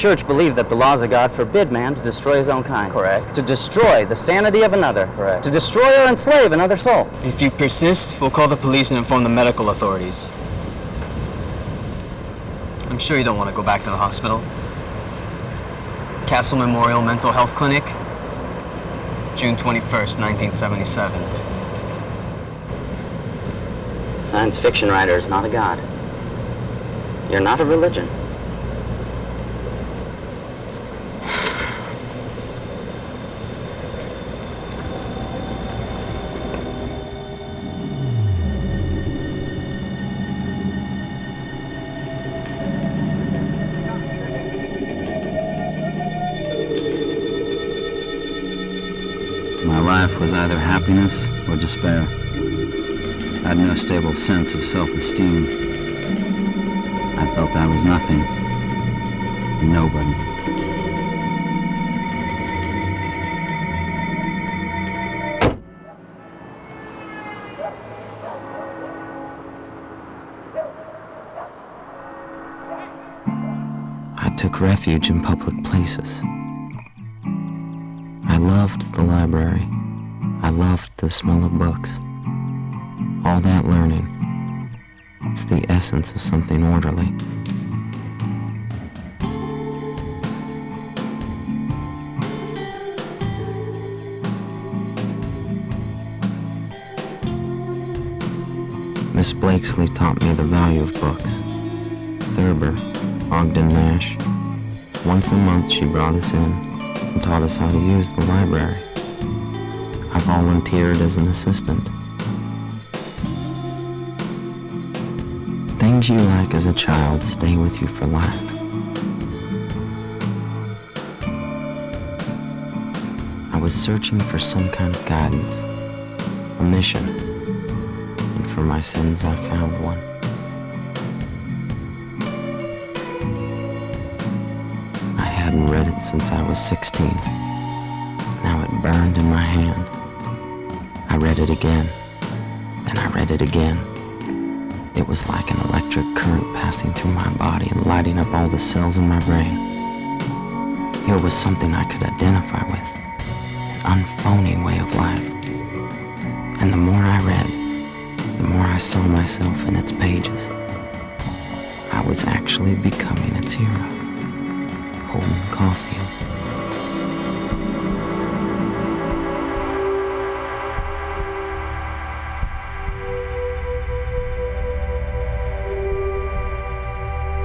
Church believed that the laws of God forbid man to destroy his own kind. Correct. To destroy the sanity of another. Correct. To destroy or enslave another soul. If you persist, we'll call the police and inform the medical authorities. I'm sure you don't want to go back to the hospital. Castle Memorial Mental Health Clinic, June 21st, 1977. Science fiction writer is not a god. You're not a religion. My life was either happiness or despair. I had no stable sense of self-esteem. I felt I was nothing, nobody. I took refuge in public places. I loved the library. I loved the smell of books. All that learning. It's the essence of something orderly. Miss Blakesley taught me the value of books. Thurber, Ogden Nash. Once a month she brought us in and taught us how to use the library. I volunteered as an assistant. Things you like as a child stay with you for life. I was searching for some kind of guidance, a mission, and for my sins I found one. I hadn't read it since I was 16. Now it burned in my hand. I read it again, then I read it again. It was like an electric current passing through my body and lighting up all the cells in my brain. Here was something I could identify with, an unphoning way of life. And the more I read, the more I saw myself in its pages. I was actually becoming its hero, Holden Caulfield.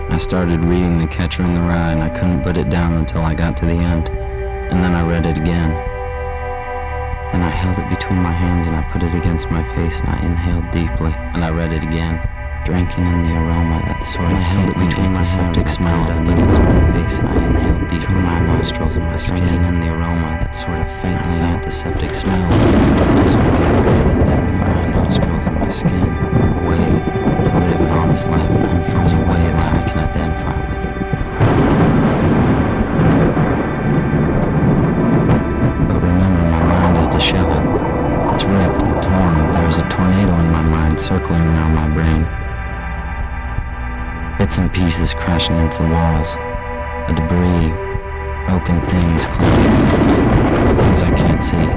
I started reading The Catcher in the Rye and I couldn't put it down until I got to the end. And then I read it again. Then I held it between my hands and I put it against my face and I inhaled deeply. And I read it again, drinking in the aroma that sort of held it between my antiseptic smell and put it against my face and I inhaled deeply through my nostrils and my skin. Drinking in the aroma that sort of faintly antiseptic smell. There's a way I could identify my nostrils and my skin. A way to live an honest life and there's a way that I can identify with. But remember, my mind is disheveled. It's ripped and torn. There's a tornado in my mind circling around my brain. Bits and pieces crashing into the walls. A debris, broken things, cloudy things I can't see.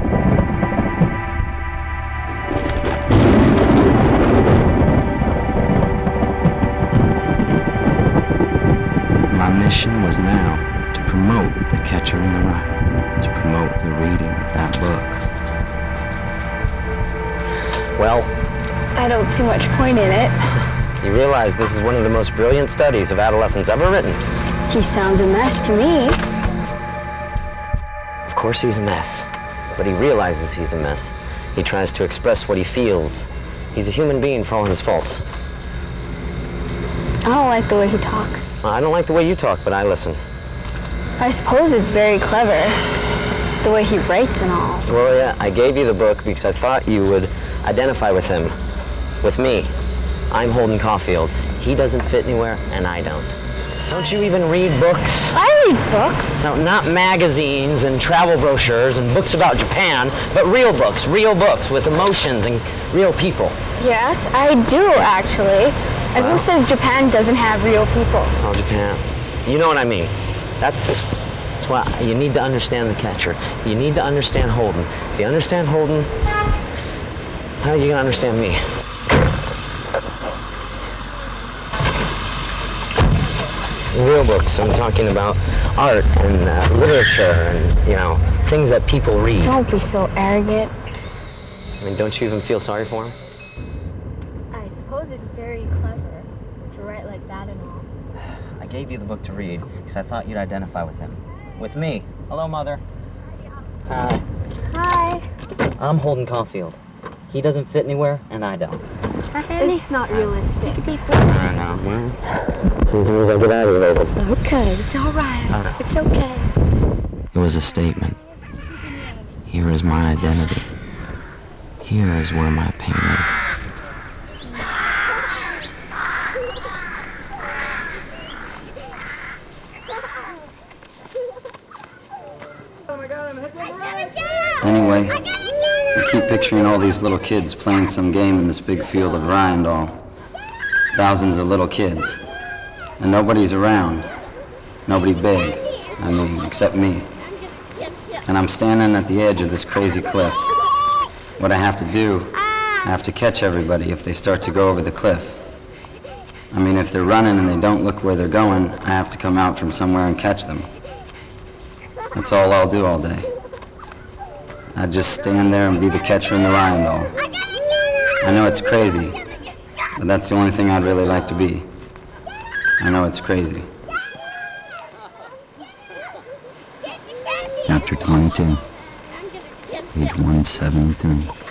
My mission was now to promote The Catcher in the Rye, to promote the reading of that book. Well, I don't see much point in it. you realize this is one of the most brilliant studies of adolescence ever written. He sounds a mess to me. Of course he's a mess, but he realizes he's a mess. He tries to express what he feels. He's a human being for all his faults. I don't like the way he talks. I don't like the way you talk, but I listen. I suppose it's very clever, the way he writes and all. Gloria, I gave you the book because I thought you would identify with him, with me. I'm Holden Caulfield. He doesn't fit anywhere, and I don't. Don't you even read books? I read books. No, not magazines and travel brochures and books about Japan, but real books with emotions and real people. Yes, I do, actually. And who says Japan doesn't have real people? Oh, Japan. You know what I mean. That's why you need to understand the catcher. You need to understand Holden. If you understand Holden, how are you gonna understand me? Real books. I'm talking about art and literature and, you know, things that people read. Don't be so arrogant. I mean, don't you even feel sorry for him? I suppose it's very clever to write like that and all. I gave you the book to read because I thought you'd identify with him. With me. Hello, Mother. Hi. Hi. I'm Holden Caulfield. He doesn't fit anywhere, and I don't. It's not realistic. Take a deep breath. I know. Well, sometimes I get aggravated. Okay, it's all right. It's okay. It was a statement. Here is my identity. Here is where my pain is. Anyway, I keep picturing all these little kids playing some game in this big field of rye and all. Thousands of little kids. And nobody's around. Nobody big. I mean, except me. And I'm standing at the edge of this crazy cliff. What I have to do, I have to catch everybody if they start to go over the cliff. I mean, if they're running and they don't look where they're going, I have to come out from somewhere and catch them. That's all I'll do all day. I just stand there and be the catcher in the rye and all. I know it's crazy, but that's the only thing I'd really like to be. I know it's crazy. Chapter 22, page 173.